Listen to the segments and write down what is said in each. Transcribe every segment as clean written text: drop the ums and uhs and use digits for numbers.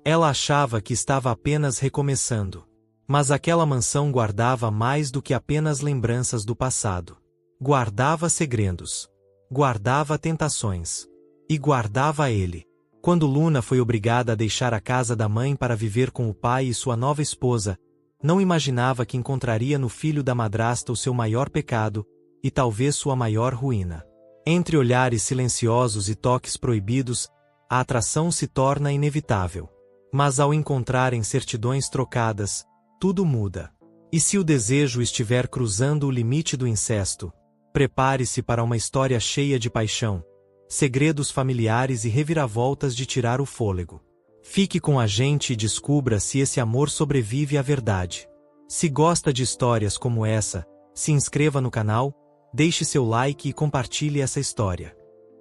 Ela achava que estava apenas recomeçando. Mas aquela mansão guardava mais do que apenas lembranças do passado. Guardava segredos. Guardava tentações. E guardava ele. Quando Luna foi obrigada a deixar a casa da mãe para viver com o pai e sua nova esposa, não imaginava que encontraria no filho da madrasta o seu maior pecado, e talvez sua maior ruína. Entre olhares silenciosos e toques proibidos, a atração se torna inevitável. Mas ao encontrarem certidões trocadas, tudo muda. E se o desejo estiver cruzando o limite do incesto, prepare-se para uma história cheia de paixão, segredos familiares e reviravoltas de tirar o fôlego. Fique com a gente e descubra se esse amor sobrevive à verdade. Se gosta de histórias como essa, se inscreva no canal, deixe seu like e compartilhe essa história.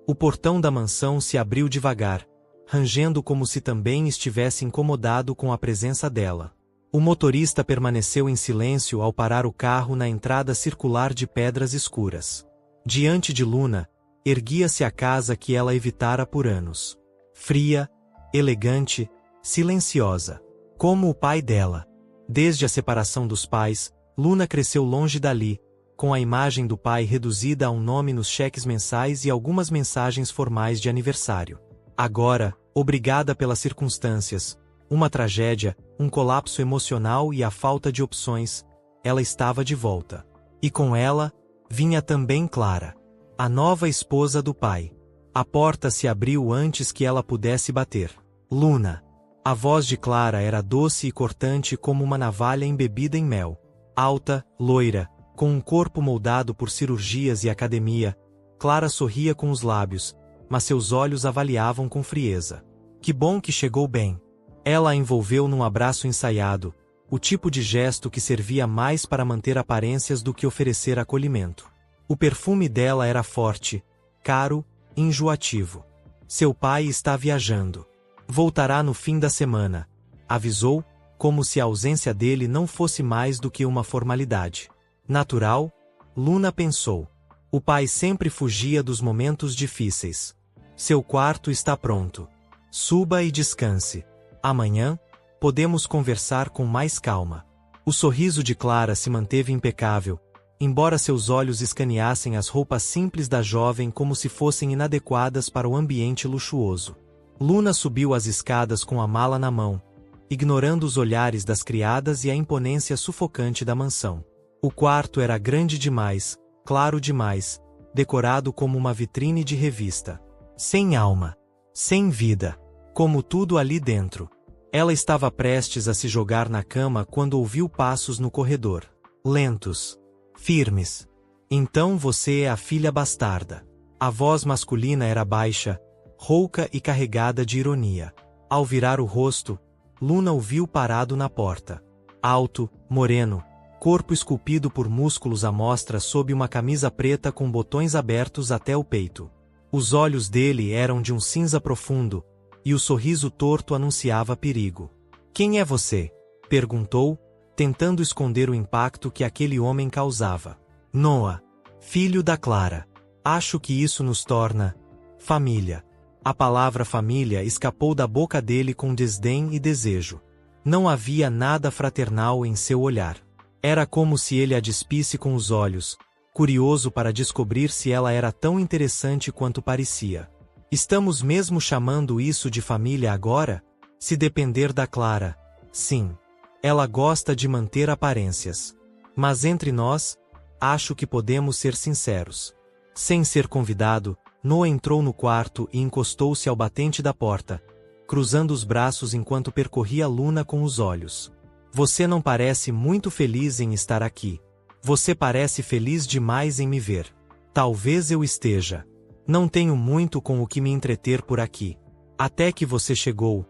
O portão da mansão se abriu devagar, rangendo como se também estivesse incomodado com a presença dela. O motorista permaneceu em silêncio ao parar o carro na entrada circular de pedras escuras. Diante de Luna, erguia-se a casa que ela evitara por anos. Fria, elegante, silenciosa. Como o pai dela. Desde a separação dos pais, Luna cresceu longe dali, com a imagem do pai reduzida a um nome nos cheques mensais e algumas mensagens formais de aniversário. Agora, obrigada pelas circunstâncias, uma tragédia, um colapso emocional e a falta de opções, ela estava de volta. E com ela, vinha também Clara, a nova esposa do pai. A porta se abriu antes que ela pudesse bater. Luna. A voz de Clara era doce e cortante como uma navalha embebida em mel. Alta, loira, com um corpo moldado por cirurgias e academia, Clara sorria com os lábios, mas seus olhos avaliavam com frieza. Que bom que chegou bem. Ela a envolveu num abraço ensaiado, o tipo de gesto que servia mais para manter aparências do que oferecer acolhimento. O perfume dela era forte, caro, enjoativo. Seu pai está viajando. Voltará no fim da semana, avisou, como se a ausência dele não fosse mais do que uma formalidade. Natural? Luna pensou. O pai sempre fugia dos momentos difíceis. Seu quarto está pronto. Suba e descanse. Amanhã, podemos conversar com mais calma. O sorriso de Clara se manteve impecável, embora seus olhos escaneassem as roupas simples da jovem como se fossem inadequadas para o ambiente luxuoso. Luna subiu as escadas com a mala na mão, ignorando os olhares das criadas e a imponência sufocante da mansão. O quarto era grande demais, claro demais, decorado como uma vitrine de revista. Sem alma. Sem vida. Como tudo ali dentro. Ela estava prestes a se jogar na cama quando ouviu passos no corredor. Lentos. Firmes. Então você é a filha bastarda. A voz masculina era baixa, rouca e carregada de ironia. Ao virar o rosto, Luna o viu parado na porta. Alto, moreno, corpo esculpido por músculos à mostra sob uma camisa preta com botões abertos até o peito. Os olhos dele eram de um cinza profundo, e o sorriso torto anunciava perigo. Quem é você? Perguntou, tentando esconder o impacto que aquele homem causava. Noah, filho da Clara. Acho que isso nos torna família. A palavra família escapou da boca dele com desdém e desejo. Não havia nada fraternal em seu olhar. Era como se ele a despisse com os olhos, curioso para descobrir se ela era tão interessante quanto parecia. Estamos mesmo chamando isso de família agora? Se depender da Clara, sim. Ela gosta de manter aparências. Mas entre nós, acho que podemos ser sinceros. Sem ser convidado, Noah entrou no quarto e encostou-se ao batente da porta, cruzando os braços enquanto percorria Luna com os olhos. Você não parece muito feliz em estar aqui. Você parece feliz demais em me ver. Talvez eu esteja. Não tenho muito com o que me entreter por aqui. Até que você chegou,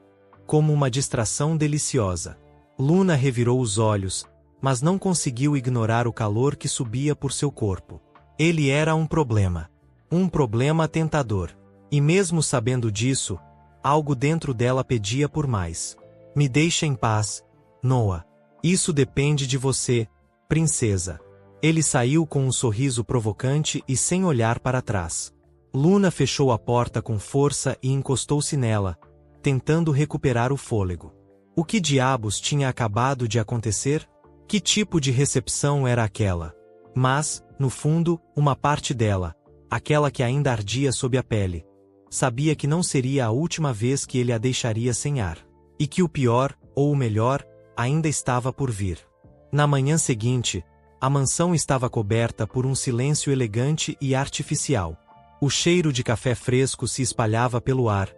como uma distração deliciosa. Luna revirou os olhos, mas não conseguiu ignorar o calor que subia por seu corpo. Ele era um problema. Um problema tentador. E mesmo sabendo disso, algo dentro dela pedia por mais. Me deixa em paz, Noah. Isso depende de você, princesa. Ele saiu com um sorriso provocante e sem olhar para trás. Luna fechou a porta com força e encostou-se nela, tentando recuperar o fôlego. O que diabos tinha acabado de acontecer? Que tipo de recepção era aquela? Mas, no fundo, uma parte dela, aquela que ainda ardia sob a pele, sabia que não seria a última vez que ele a deixaria sem ar. E que o pior, ou o melhor, ainda estava por vir. Na manhã seguinte, a mansão estava coberta por um silêncio elegante e artificial. O cheiro de café fresco se espalhava pelo ar,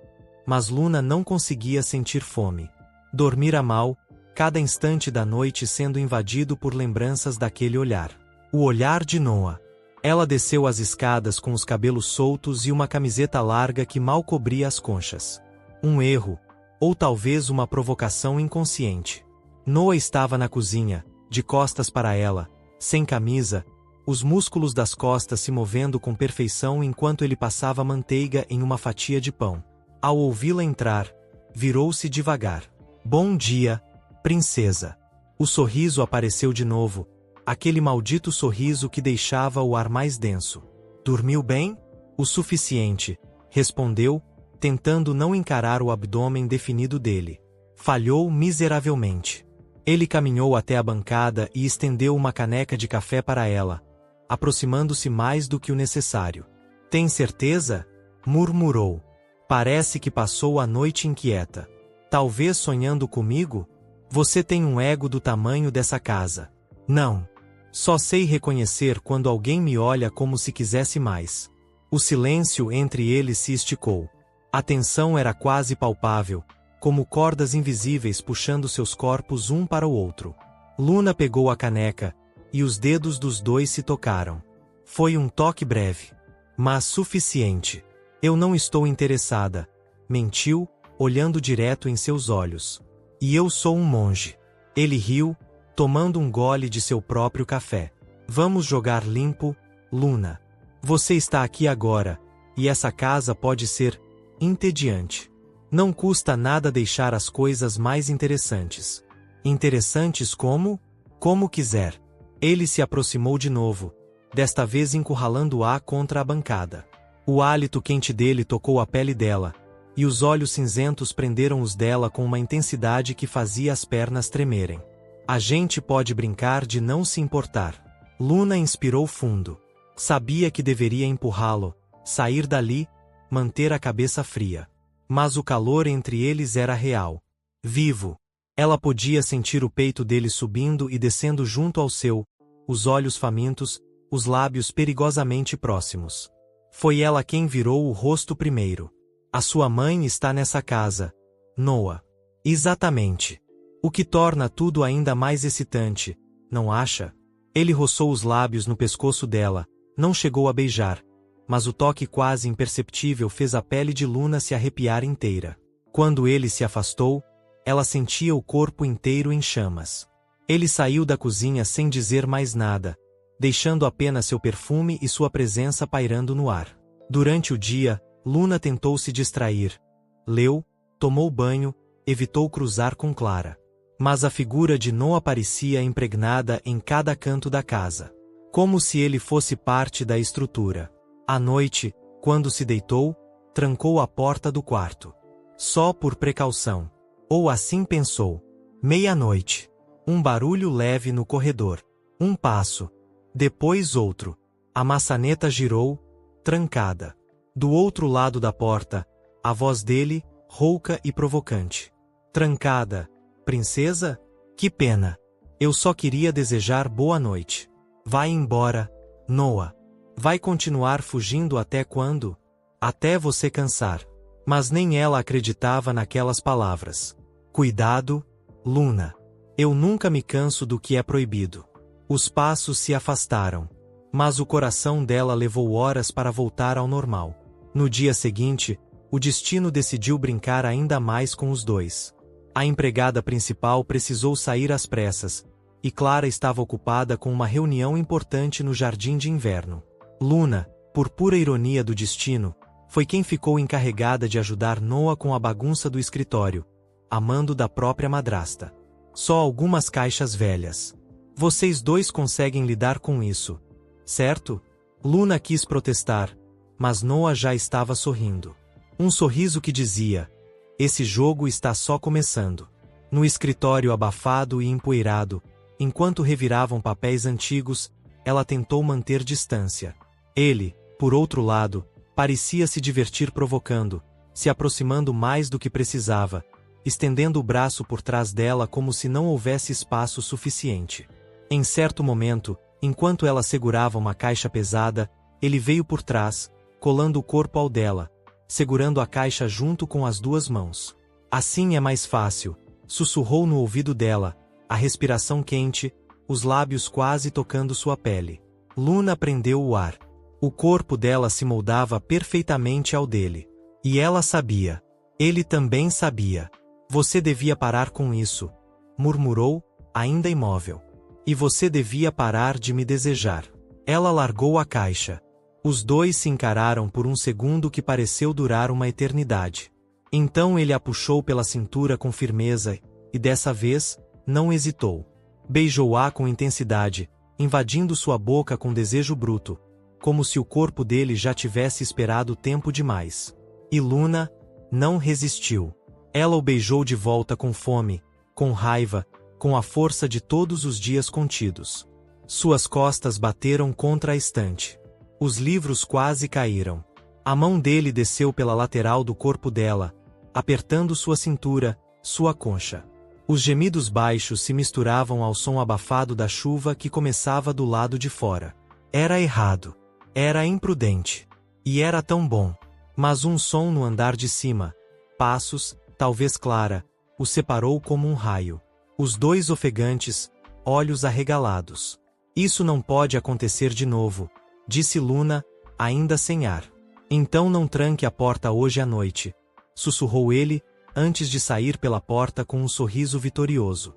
mas Luna não conseguia sentir fome. Dormira mal, cada instante da noite sendo invadido por lembranças daquele olhar. O olhar de Noah. Ela desceu as escadas com os cabelos soltos e uma camiseta larga que mal cobria as conchas. Um erro, ou talvez uma provocação inconsciente. Noah estava na cozinha, de costas para ela, sem camisa, os músculos das costas se movendo com perfeição enquanto ele passava manteiga em uma fatia de pão. Ao ouvi-la entrar, virou-se devagar. Bom dia, princesa. O sorriso apareceu de novo, aquele maldito sorriso que deixava o ar mais denso. Dormiu bem? O suficiente, respondeu, tentando não encarar o abdômen definido dele. Falhou miseravelmente. Ele caminhou até a bancada e estendeu uma caneca de café para ela, aproximando-se mais do que o necessário. Tem certeza? Murmurou. Parece que passou a noite inquieta. Talvez sonhando comigo? Você tem um ego do tamanho dessa casa. Não. Só sei reconhecer quando alguém me olha como se quisesse mais. O silêncio entre eles se esticou. A tensão era quase palpável, como cordas invisíveis puxando seus corpos um para o outro. Luna pegou a caneca, e os dedos dos dois se tocaram. Foi um toque breve, mas suficiente. Eu não estou interessada, mentiu, olhando direto em seus olhos. E eu sou um monge. Ele riu, tomando um gole de seu próprio café. Vamos jogar limpo, Luna. Você está aqui agora, e essa casa pode ser entediante. Não custa nada deixar as coisas mais interessantes. Interessantes como? Como quiser. Ele se aproximou de novo, desta vez encurralando-a contra a bancada. O hálito quente dele tocou a pele dela, e os olhos cinzentos prenderam os dela com uma intensidade que fazia as pernas tremerem. A gente pode brincar de não se importar. Luna inspirou fundo. Sabia que deveria empurrá-lo, sair dali, manter a cabeça fria. Mas o calor entre eles era real. Vivo. Ela podia sentir o peito dele subindo e descendo junto ao seu, os olhos famintos, os lábios perigosamente próximos. Foi ela quem virou o rosto primeiro. A sua mãe está nessa casa, Noah. Exatamente. O que torna tudo ainda mais excitante, não acha? Ele roçou os lábios no pescoço dela, não chegou a beijar, mas o toque quase imperceptível fez a pele de Luna se arrepiar inteira. Quando ele se afastou, ela sentia o corpo inteiro em chamas. Ele saiu da cozinha sem dizer mais nada, deixando apenas seu perfume e sua presença pairando no ar. Durante o dia, Luna tentou se distrair. Leu, tomou banho, evitou cruzar com Clara. Mas a figura de Noah parecia impregnada em cada canto da casa. Como se ele fosse parte da estrutura. À noite, quando se deitou, trancou a porta do quarto. Só por precaução. Ou assim pensou. Meia-noite. Um barulho leve no corredor. Um passo. Depois outro. A maçaneta girou, trancada. Do outro lado da porta, a voz dele, rouca e provocante. Trancada. Princesa? Que pena. Eu só queria desejar boa noite. Vai embora, Noah. Vai continuar fugindo até quando? Até você cansar. Mas nem ela acreditava naquelas palavras. Cuidado, Luna. Eu nunca me canso do que é proibido. Os passos se afastaram. Mas o coração dela levou horas para voltar ao normal. No dia seguinte, o destino decidiu brincar ainda mais com os dois. A empregada principal precisou sair às pressas, e Clara estava ocupada com uma reunião importante no jardim de inverno. Luna, por pura ironia do destino, foi quem ficou encarregada de ajudar Noah com a bagunça do escritório, a mando da própria madrasta. Só algumas caixas velhas. Vocês dois conseguem lidar com isso, certo? Luna quis protestar, mas Noah já estava sorrindo. Um sorriso que dizia: Esse jogo está só começando. No escritório abafado e empoeirado, enquanto reviravam papéis antigos, ela tentou manter distância. Ele, por outro lado, parecia se divertir provocando, se aproximando mais do que precisava, estendendo o braço por trás dela como se não houvesse espaço suficiente. Em certo momento, enquanto ela segurava uma caixa pesada, ele veio por trás, colando o corpo ao dela, segurando a caixa junto com as duas mãos. Assim é mais fácil, sussurrou no ouvido dela, a respiração quente, os lábios quase tocando sua pele. Luna prendeu o ar. O corpo dela se moldava perfeitamente ao dele. E ela sabia. Ele também sabia. Você devia parar com isso, murmurou, ainda imóvel. E você devia parar de me desejar. Ela largou a caixa. Os dois se encararam por um segundo que pareceu durar uma eternidade. Então ele a puxou pela cintura com firmeza, e dessa vez, não hesitou. Beijou-a com intensidade, invadindo sua boca com desejo bruto, como se o corpo dele já tivesse esperado tempo demais. E Luna não resistiu. Ela o beijou de volta com fome, com raiva, com a força de todos os dias contidos. Suas costas bateram contra a estante. Os livros quase caíram. A mão dele desceu pela lateral do corpo dela, apertando sua cintura, sua concha. Os gemidos baixos se misturavam ao som abafado da chuva que começava do lado de fora. Era errado. Era imprudente. E era tão bom. Mas um som no andar de cima, passos, talvez Clara, os separou como um raio. Os dois ofegantes, olhos arregalados. Isso não pode acontecer de novo, disse Luna, ainda sem ar. Então não tranque a porta hoje à noite, sussurrou ele, antes de sair pela porta com um sorriso vitorioso.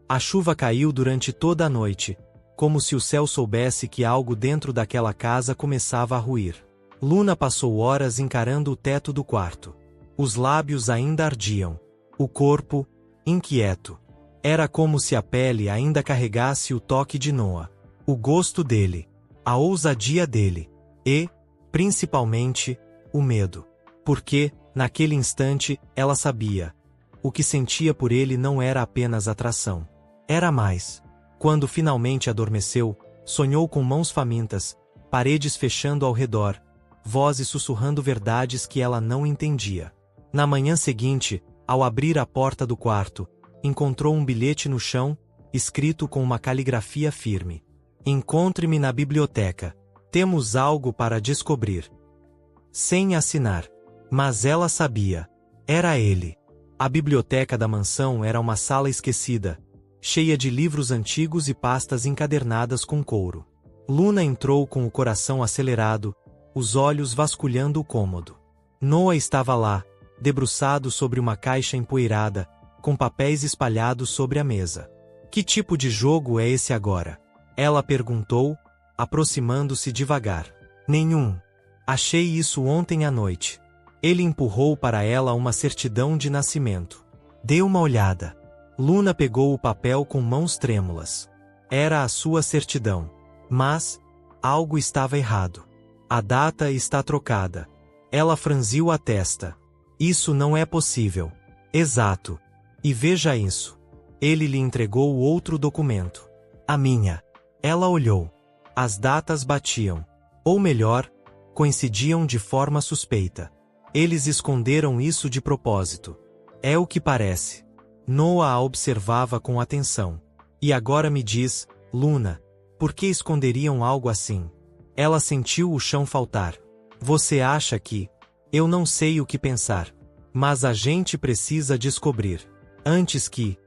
A chuva caiu durante toda a noite, como se o céu soubesse que algo dentro daquela casa começava a ruir. Luna passou horas encarando o teto do quarto. Os lábios ainda ardiam. O corpo, inquieto. Era como se a pele ainda carregasse o toque de Noah. O gosto dele. A ousadia dele. E, principalmente, o medo. Porque, naquele instante, ela sabia. O que sentia por ele não era apenas atração. Era mais. Quando finalmente adormeceu, sonhou com mãos famintas, paredes fechando ao redor, vozes sussurrando verdades que ela não entendia. Na manhã seguinte, ao abrir a porta do quarto, encontrou um bilhete no chão, escrito com uma caligrafia firme. Encontre-me na biblioteca. Temos algo para descobrir. Sem assinar. Mas ela sabia. Era ele. A biblioteca da mansão era uma sala esquecida, cheia de livros antigos e pastas encadernadas com couro. Luna entrou com o coração acelerado, os olhos vasculhando o cômodo. Noah estava lá, debruçado sobre uma caixa empoeirada, com papéis espalhados sobre a mesa. Que tipo de jogo é esse agora? Ela perguntou, aproximando-se devagar. Nenhum. Achei isso ontem à noite. Ele empurrou para ela uma certidão de nascimento. Dê uma olhada. Luna pegou o papel com mãos trêmulas. Era a sua certidão. Mas, algo estava errado. A data está trocada. Ela franziu a testa. Isso não é possível. Exato. E veja isso. Ele lhe entregou o outro documento. A minha. Ela olhou. As datas batiam. Ou melhor, coincidiam de forma suspeita. Eles esconderam isso de propósito. É o que parece. Noah a observava com atenção. E agora me diz, Luna, por que esconderiam algo assim? Ela sentiu o chão faltar. Você acha que... Eu não sei o que pensar. Mas a gente precisa descobrir. Antes que...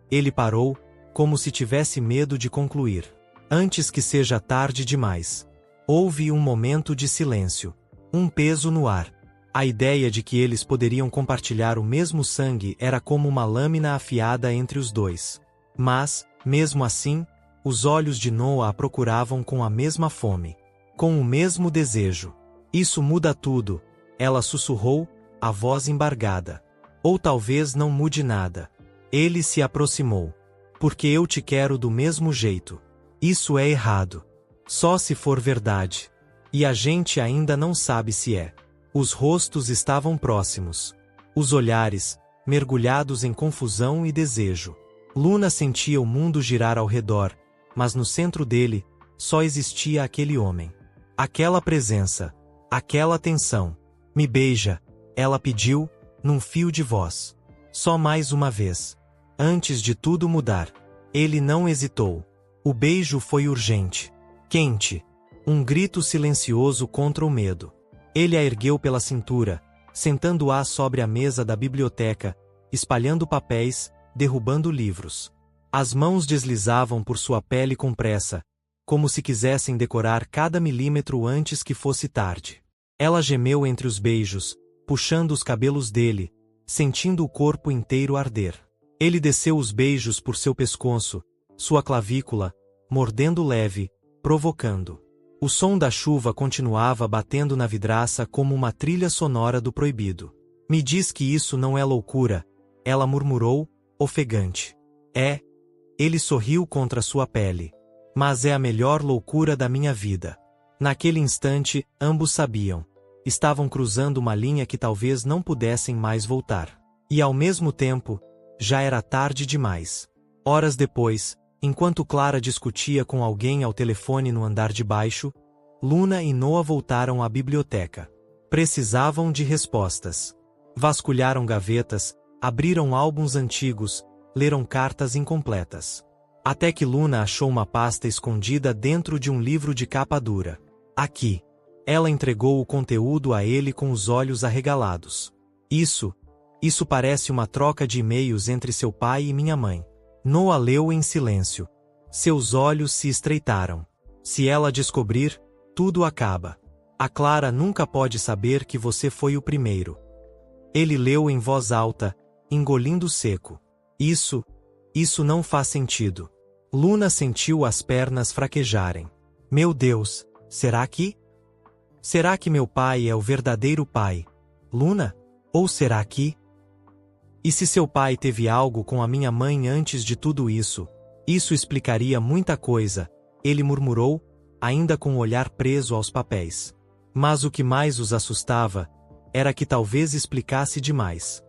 Ele parou, como se tivesse medo de concluir. Antes que seja tarde demais. Houve um momento de silêncio. Um peso no ar. A ideia de que eles poderiam compartilhar o mesmo sangue era como uma lâmina afiada entre os dois. Mas, mesmo assim, os olhos de Noah a procuravam com a mesma fome. Com o mesmo desejo. Isso muda tudo, ela sussurrou, a voz embargada. Ou talvez não mude nada. Ele se aproximou. Porque eu te quero do mesmo jeito. Isso é errado. Só se for verdade. E a gente ainda não sabe se é. Os rostos estavam próximos. Os olhares, mergulhados em confusão e desejo. Luna sentia o mundo girar ao redor, mas no centro dele, só existia aquele homem. Aquela presença, aquela tensão. Me beija, ela pediu, num fio de voz. Só mais uma vez. Antes de tudo mudar. Ele não hesitou. O beijo foi urgente. Quente. Um grito silencioso contra o medo. Ele a ergueu pela cintura, sentando-a sobre a mesa da biblioteca, espalhando papéis, derrubando livros. As mãos deslizavam por sua pele com pressa, como se quisessem decorar cada milímetro antes que fosse tarde. Ela gemeu entre os beijos, puxando os cabelos dele, sentindo o corpo inteiro arder. Ele desceu os beijos por seu pescoço, sua clavícula, mordendo leve, provocando. O som da chuva continuava batendo na vidraça como uma trilha sonora do proibido. Me diz que isso não é loucura, ela murmurou, ofegante. É. Ele sorriu contra sua pele. Mas é a melhor loucura da minha vida. Naquele instante, ambos sabiam. Estavam cruzando uma linha que talvez não pudessem mais voltar. E ao mesmo tempo, já era tarde demais. Horas depois, enquanto Clara discutia com alguém ao telefone no andar de baixo, Luna e Noah voltaram à biblioteca. Precisavam de respostas. Vasculharam gavetas, abriram álbuns antigos, leram cartas incompletas. Até que Luna achou uma pasta escondida dentro de um livro de capa dura. Aqui. Ela entregou o conteúdo a ele com os olhos arregalados. Isso parece uma troca de e-mails entre seu pai e minha mãe. Noah leu em silêncio. Seus olhos se estreitaram. Se ela descobrir, tudo acaba. A Clara nunca pode saber que você foi o primeiro. Ele leu em voz alta, engolindo seco. Isso não faz sentido. Luna sentiu as pernas fraquejarem. Meu Deus, será que? Será que meu pai é o verdadeiro pai? Luna? Ou será que? E se seu pai teve algo com a minha mãe antes de tudo isso? Isso explicaria muita coisa, ele murmurou, ainda com o olhar preso aos papéis. Mas o que mais os assustava era que talvez explicasse demais.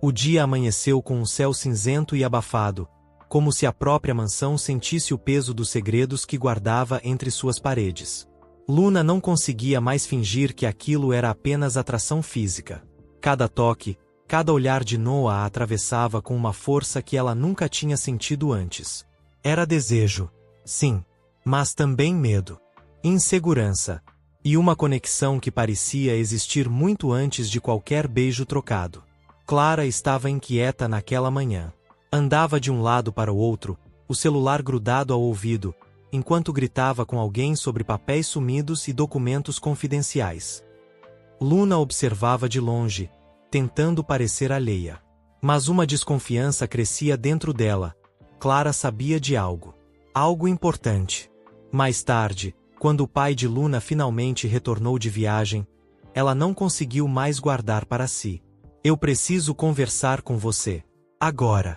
O dia amanheceu com um céu cinzento e abafado, como se a própria mansão sentisse o peso dos segredos que guardava entre suas paredes. Luna não conseguia mais fingir que aquilo era apenas atração física. Cada toque, cada olhar de Noah a atravessava com uma força que ela nunca tinha sentido antes. Era desejo, sim, mas também medo, insegurança, e uma conexão que parecia existir muito antes de qualquer beijo trocado. Clara estava inquieta naquela manhã. Andava de um lado para o outro, o celular grudado ao ouvido, enquanto gritava com alguém sobre papéis sumidos e documentos confidenciais. Luna observava de longe, tentando parecer alheia. Mas uma desconfiança crescia dentro dela. Clara sabia de algo. Algo importante. Mais tarde, quando o pai de Luna finalmente retornou de viagem, ela não conseguiu mais guardar para si. Eu preciso conversar com você. Agora.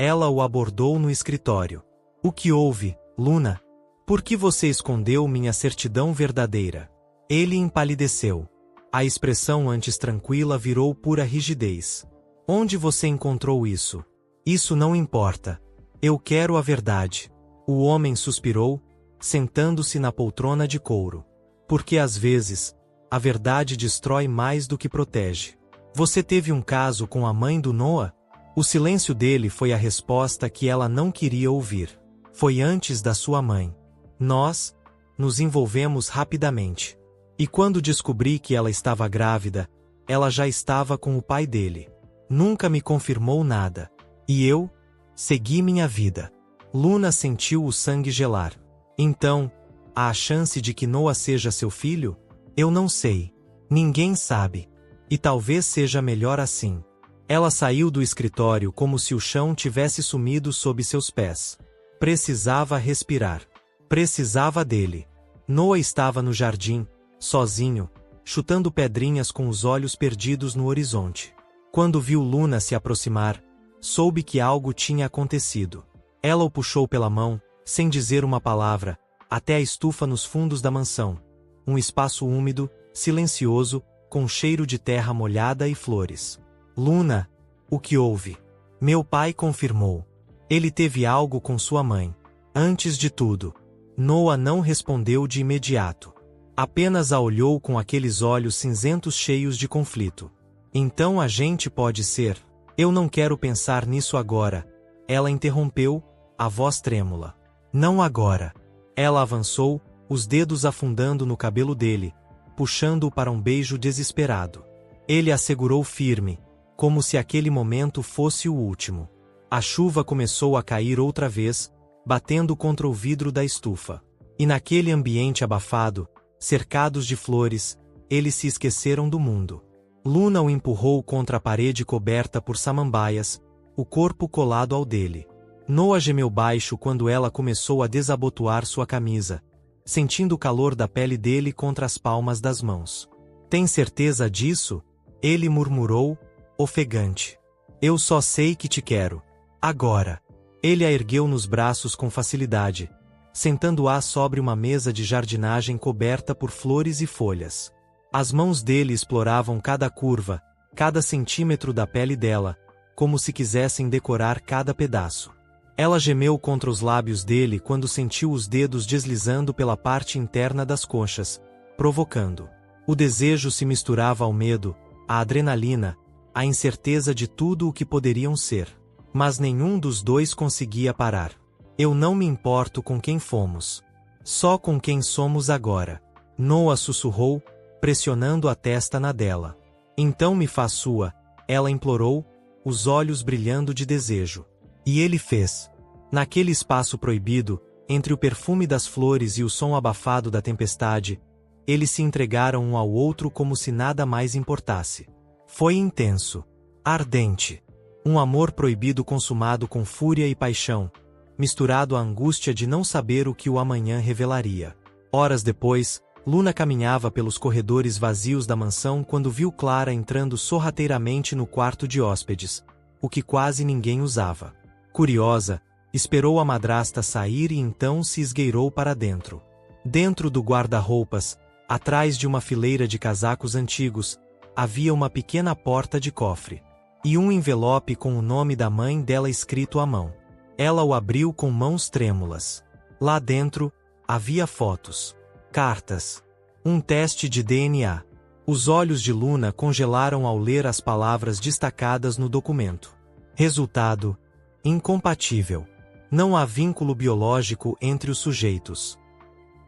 Ela o abordou no escritório. O que houve, Luna? Por que você escondeu minha certidão verdadeira? Ele empalideceu. A expressão antes tranquila virou pura rigidez. Onde você encontrou isso? Isso não importa. Eu quero a verdade. O homem suspirou, sentando-se na poltrona de couro. Porque às vezes, a verdade destrói mais do que protege. Você teve um caso com a mãe do Noah? O silêncio dele foi a resposta que ela não queria ouvir. Foi antes da sua mãe. Nós nos envolvemos rapidamente. E quando descobri que ela estava grávida, ela já estava com o pai dele. Nunca me confirmou nada. E eu segui minha vida. Luna sentiu o sangue gelar. Então, há a chance de que Noah seja seu filho? Eu não sei. Ninguém sabe. E talvez seja melhor assim. Ela saiu do escritório como se o chão tivesse sumido sob seus pés. Precisava respirar. Precisava dele. Noah estava no jardim, sozinho, chutando pedrinhas com os olhos perdidos no horizonte. Quando viu Luna se aproximar, soube que algo tinha acontecido. Ela o puxou pela mão, sem dizer uma palavra, até a estufa nos fundos da mansão. Um espaço úmido, silencioso, com cheiro de terra molhada e flores. Luna, O que houve? Meu pai confirmou. Ele teve algo com sua mãe. Antes de tudo, Noah não respondeu de imediato. Apenas a olhou com aqueles olhos cinzentos cheios de conflito. Então a gente pode ser. Eu não quero pensar nisso agora. Ela interrompeu, a voz trêmula. Não agora. Ela avançou, os dedos afundando no cabelo dele, puxando-o para um beijo desesperado. Ele a segurou firme, como se aquele momento fosse o último. A chuva começou a cair outra vez, batendo contra o vidro da estufa. E naquele ambiente abafado, cercados de flores, eles se esqueceram do mundo. Luna o empurrou contra a parede coberta por samambaias, o corpo colado ao dele. Noah gemeu baixo quando ela começou a desabotoar sua camisa, sentindo o calor da pele dele contra as palmas das mãos. Tem certeza disso? Ele murmurou, ofegante. Eu só sei que te quero. Agora. Ele a ergueu nos braços com facilidade, sentando-a sobre uma mesa de jardinagem coberta por flores e folhas. As mãos dele exploravam cada curva, cada centímetro da pele dela, como se quisessem decorar cada pedaço. Ela gemeu contra os lábios dele quando sentiu os dedos deslizando pela parte interna das coxas, provocando. O desejo se misturava ao medo, à adrenalina, à incerteza de tudo o que poderiam ser. Mas nenhum dos dois conseguia parar. Eu não me importo com quem fomos. Só com quem somos agora. Noah sussurrou, pressionando a testa na dela. Então me faz sua, ela implorou, os olhos brilhando de desejo. E ele fez. Naquele espaço proibido, entre o perfume das flores e o som abafado da tempestade, eles se entregaram um ao outro como se nada mais importasse. Foi intenso. Ardente. Um amor proibido consumado com fúria e paixão, misturado à angústia de não saber o que o amanhã revelaria. Horas depois, Luna caminhava pelos corredores vazios da mansão quando viu Clara entrando sorrateiramente no quarto de hóspedes, o que quase ninguém usava. Curiosa, esperou a madrasta sair e então se esgueirou para dentro. Dentro do guarda-roupas, atrás de uma fileira de casacos antigos, havia uma pequena porta de cofre. E um envelope com o nome da mãe dela escrito à mão. Ela o abriu com mãos trêmulas. Lá dentro, havia fotos, cartas, um teste de DNA. Os olhos de Luna congelaram ao ler as palavras destacadas no documento. Resultado: incompatível. Não há vínculo biológico entre os sujeitos.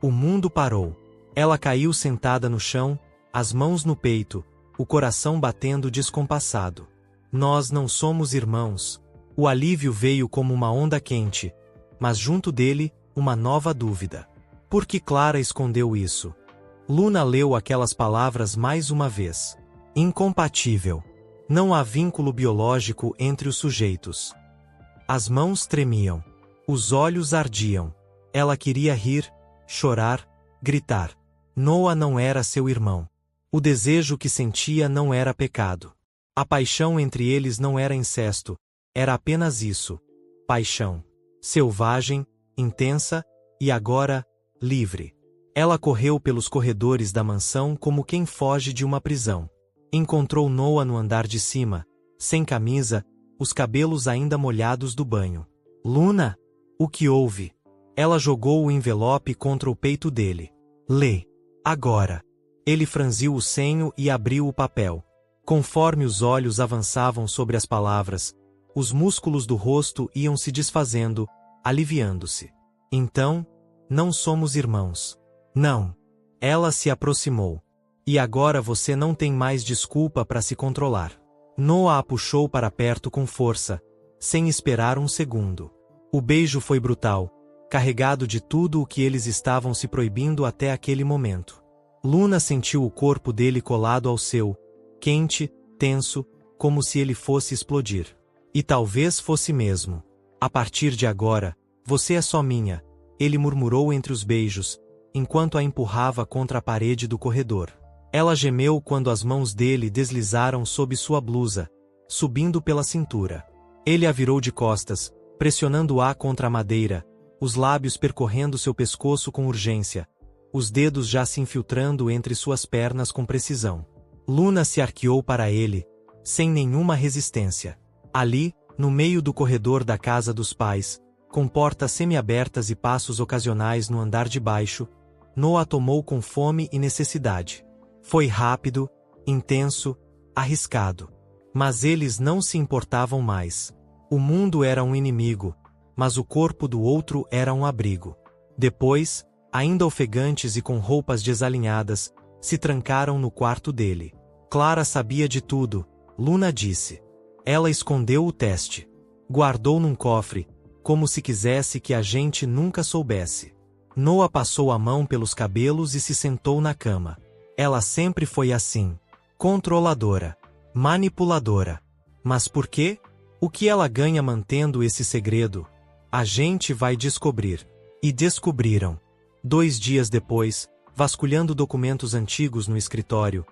O mundo parou. Ela caiu sentada no chão, as mãos no peito, o coração batendo descompassado. Nós não somos irmãos. O alívio veio como uma onda quente, mas junto dele, uma nova dúvida. Por que Clara escondeu isso? Luna leu aquelas palavras mais uma vez. Incompatível. Não há vínculo biológico entre os sujeitos. As mãos tremiam. Os olhos ardiam. Ela queria rir, chorar, gritar. Noah não era seu irmão. O desejo que sentia não era pecado. A paixão entre eles não era incesto, era apenas isso. Paixão. Selvagem, intensa, e agora, livre. Ela correu pelos corredores da mansão como quem foge de uma prisão. Encontrou Noah no andar de cima, sem camisa, os cabelos ainda molhados do banho. Luna? O que houve? Ela jogou o envelope contra o peito dele. Lê. Agora. Ele franziu o senho e abriu o papel. Conforme os olhos avançavam sobre as palavras, os músculos do rosto iam se desfazendo, aliviando-se. Então, não somos irmãos. Não. Ela se aproximou. E agora você não tem mais desculpa para se controlar. Noah a puxou para perto com força, sem esperar um segundo. O beijo foi brutal, carregado de tudo o que eles estavam se proibindo até aquele momento. Luna sentiu o corpo dele colado ao seu, quente, tenso, como se ele fosse explodir. E talvez fosse mesmo. A partir de agora, você é só minha, ele murmurou entre os beijos, enquanto a empurrava contra a parede do corredor. Ela gemeu quando as mãos dele deslizaram sob sua blusa, subindo pela cintura. Ele a virou de costas, pressionando-a contra a madeira, os lábios percorrendo seu pescoço com urgência, os dedos já se infiltrando entre suas pernas com precisão. Luna se arqueou para ele, sem nenhuma resistência. Ali, no meio do corredor da casa dos pais, com portas semiabertas e passos ocasionais no andar de baixo, Noah tomou com fome e necessidade. Foi rápido, intenso, arriscado. Mas eles não se importavam mais. O mundo era um inimigo, mas o corpo do outro era um abrigo. Depois, ainda ofegantes e com roupas desalinhadas, se trancaram no quarto dele. Clara sabia de tudo, Luna disse. Ela escondeu o teste. Guardou num cofre, como se quisesse que a gente nunca soubesse. Noah passou a mão pelos cabelos e se sentou na cama. Ela sempre foi assim. Controladora. Manipuladora. Mas por quê? O que ela ganha mantendo esse segredo? A gente vai descobrir. E descobriram. 2 dias depois, vasculhando documentos antigos no escritório,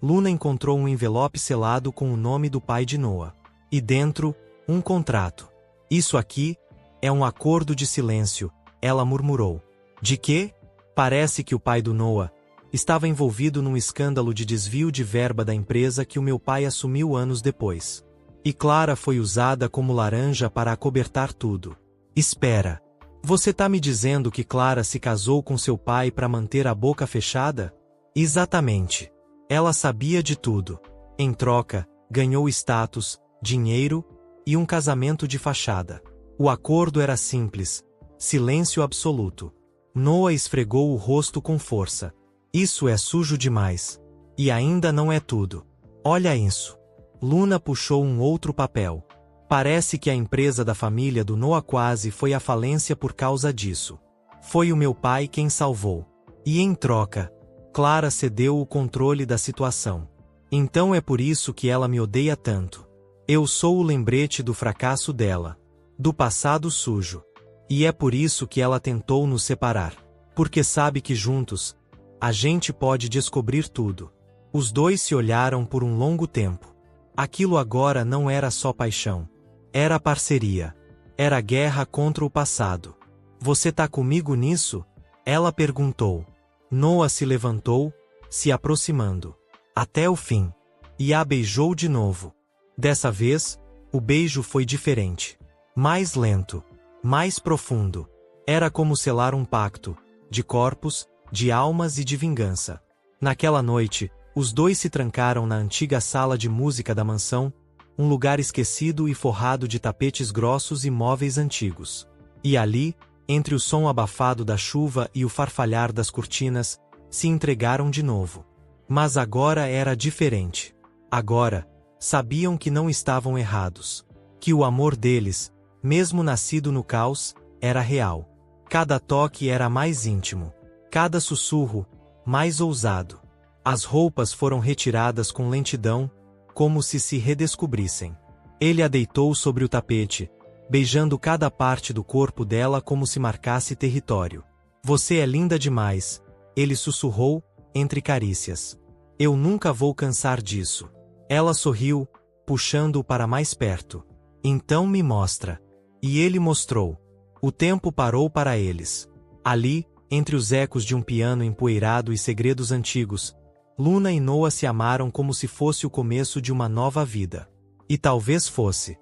Luna encontrou um envelope selado com o nome do pai de Noah. E dentro, um contrato. Isso aqui é um acordo de silêncio, ela murmurou. De quê? Parece que o pai do Noah estava envolvido num escândalo de desvio de verba da empresa que o meu pai assumiu anos depois. E Clara foi usada como laranja para acobertar tudo. Espera. Você tá me dizendo que Clara se casou com seu pai para manter a boca fechada? Exatamente. Ela sabia de tudo. Em troca, ganhou status, dinheiro e um casamento de fachada. O acordo era simples. Silêncio absoluto. Noah esfregou o rosto com força. Isso é sujo demais. E ainda não é tudo. Olha isso. Luna puxou um outro papel. Parece que a empresa da família do Noah quase foi à falência por causa disso. Foi o meu pai quem salvou. E em troca, Clara cedeu o controle da situação. Então é por isso que ela me odeia tanto. Eu sou o lembrete do fracasso dela. Do passado sujo. E é por isso que ela tentou nos separar. Porque sabe que juntos, a gente pode descobrir tudo. Os dois se olharam por um longo tempo. Aquilo agora não era só paixão. Era parceria. Era guerra contra o passado. Você tá comigo nisso? Ela perguntou. Noah se levantou, se aproximando. Até o fim. E a beijou de novo. Dessa vez, o beijo foi diferente. Mais lento. Mais profundo. Era como selar um pacto, de corpos, de almas e de vingança. Naquela noite, os dois se trancaram na antiga sala de música da mansão, um lugar esquecido e forrado de tapetes grossos e móveis antigos. E ali, entre o som abafado da chuva e o farfalhar das cortinas, se entregaram de novo. Mas agora era diferente. Agora, sabiam que não estavam errados. Que o amor deles, mesmo nascido no caos, era real. Cada toque era mais íntimo. Cada sussurro, mais ousado. As roupas foram retiradas com lentidão, como se redescobrissem. Ele a deitou sobre o tapete, beijando cada parte do corpo dela como se marcasse território. Você é linda demais, ele sussurrou, entre carícias. Eu nunca vou cansar disso. Ela sorriu, puxando-o para mais perto. Então me mostra. E ele mostrou. O tempo parou para eles. Ali, entre os ecos de um piano empoeirado e segredos antigos, Luna e Noah se amaram como se fosse o começo de uma nova vida. E talvez fosse.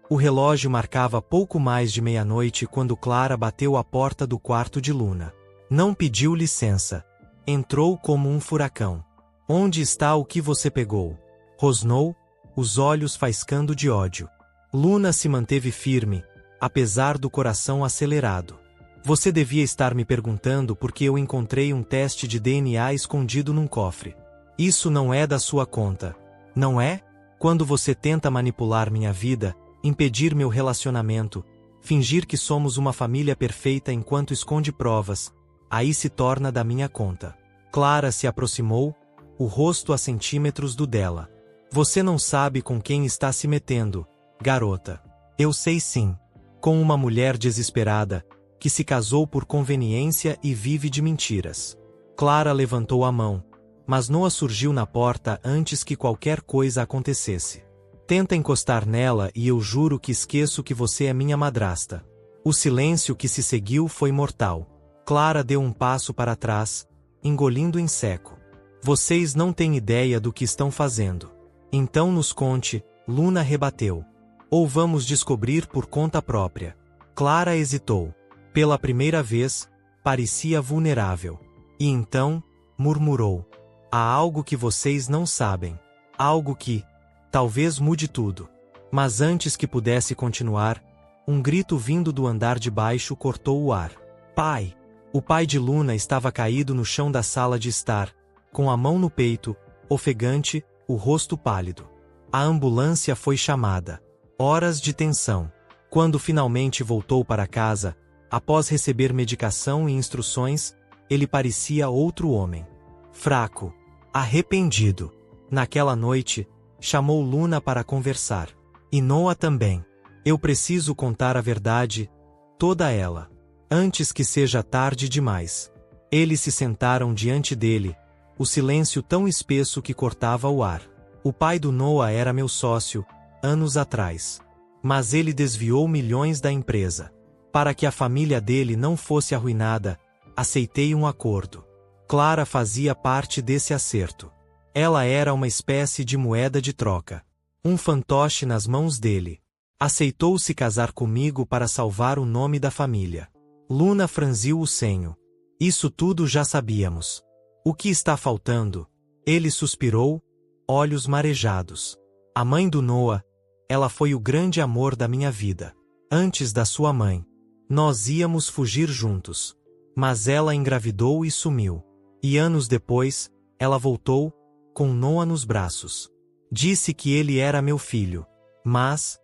O relógio marcava pouco mais de meia-noite quando Clara bateu à porta do quarto de Luna. Não pediu licença. Entrou como um furacão. Onde está o que você pegou? Rosnou, os olhos faiscando de ódio. Luna se manteve firme, apesar do coração acelerado. Você devia estar me perguntando porque eu encontrei um teste de DNA escondido num cofre. Isso não é da sua conta. Não é? Quando você tenta manipular minha vida, impedir meu relacionamento, fingir que somos uma família perfeita enquanto esconde provas, aí se torna da minha conta. Clara se aproximou, o rosto a centímetros do dela. Você não sabe com quem está se metendo, garota. Eu sei sim. Com uma mulher desesperada, que se casou por conveniência e vive de mentiras. Clara levantou a mão, mas Noah surgiu na porta antes que qualquer coisa acontecesse. Tenta encostar nela e eu juro que esqueço que você é minha madrasta. O silêncio que se seguiu foi mortal. Clara deu um passo para trás, engolindo em seco. Vocês não têm ideia do que estão fazendo. Então nos conte, Luna rebateu. Ou vamos descobrir por conta própria. Clara hesitou. Pela primeira vez, parecia vulnerável. E então, murmurou. Há algo que vocês não sabem. Algo que, talvez mude tudo. Mas antes que pudesse continuar, um grito vindo do andar de baixo cortou o ar. Pai! O pai de Luna estava caído no chão da sala de estar, com a mão no peito, ofegante, o rosto pálido. A ambulância foi chamada. Horas de tensão. Quando finalmente voltou para casa, após receber medicação e instruções, ele parecia outro homem. Fraco. Arrependido. Naquela noite, chamou Luna para conversar. E Noah também. Eu preciso contar a verdade, toda ela. Antes que seja tarde demais. Eles se sentaram diante dele, o silêncio tão espesso que cortava o ar. O pai do Noah era meu sócio, anos atrás. Mas ele desviou milhões da empresa. Para que a família dele não fosse arruinada, aceitei um acordo. Clara fazia parte desse acerto. Ela era uma espécie de moeda de troca. Um fantoche nas mãos dele. Aceitou se casar comigo para salvar o nome da família. Luna franziu o senho. Isso tudo já sabíamos. O que está faltando? Ele suspirou, olhos marejados. A mãe do Noah, ela foi o grande amor da minha vida. Antes da sua mãe. Nós íamos fugir juntos. Mas ela engravidou e sumiu. E anos depois, ela voltou, com Noah nos braços. Disse que ele era meu filho. Mas,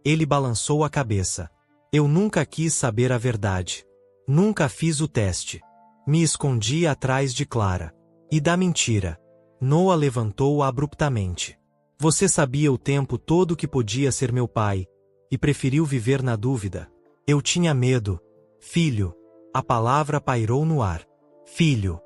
ele balançou a cabeça. Eu nunca quis saber a verdade. Nunca fiz o teste. Me escondi atrás de Clara. E da mentira. Noah levantou abruptamente. Você sabia o tempo todo que podia ser meu pai, e preferiu viver na dúvida. Eu tinha medo. Filho. A palavra pairou no ar. Filho.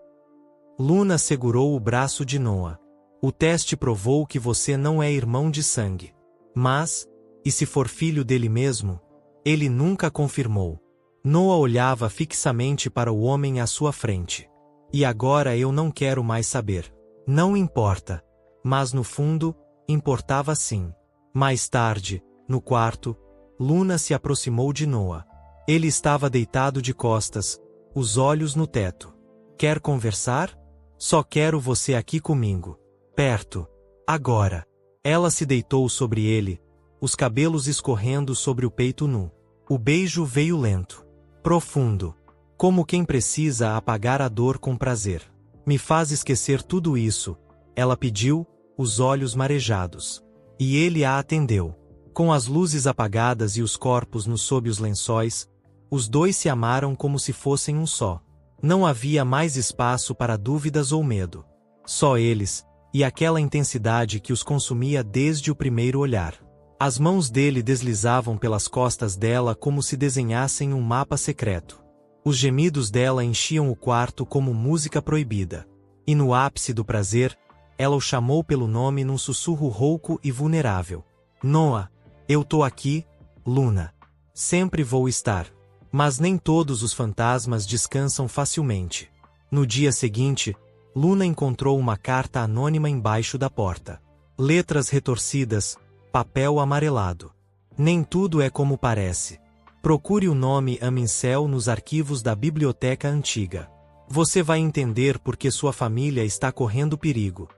Luna segurou o braço de Noah. O teste provou que você não é irmão de sangue. Mas, e se for filho dele mesmo? Ele nunca confirmou. Noah olhava fixamente para o homem à sua frente. E agora eu não quero mais saber. Não importa. Mas no fundo, importava sim. Mais tarde, no quarto, Luna se aproximou de Noah. Ele estava deitado de costas, os olhos no teto. Quer conversar? Só quero você aqui comigo. Perto. Agora. Ela se deitou sobre ele, os cabelos escorrendo sobre o peito nu. O beijo veio lento. Profundo. Como quem precisa apagar a dor com prazer. Me faz esquecer tudo isso, ela pediu, os olhos marejados. E ele a atendeu. Com as luzes apagadas e os corpos nus sob os lençóis, os dois se amaram como se fossem um só. Não havia mais espaço para dúvidas ou medo. Só eles, e aquela intensidade que os consumia desde o primeiro olhar. As mãos dele deslizavam pelas costas dela como se desenhassem um mapa secreto. Os gemidos dela enchiam o quarto como música proibida. E no ápice do prazer, ela o chamou pelo nome num sussurro rouco e vulnerável. Noah, eu tô aqui, Luna. Sempre vou estar. Mas nem todos os fantasmas descansam facilmente. No dia seguinte, Luna encontrou uma carta anônima embaixo da porta. Letras retorcidas, papel amarelado. Nem tudo é como parece. Procure o nome Amincel nos arquivos da biblioteca antiga. Você vai entender por que sua família está correndo perigo.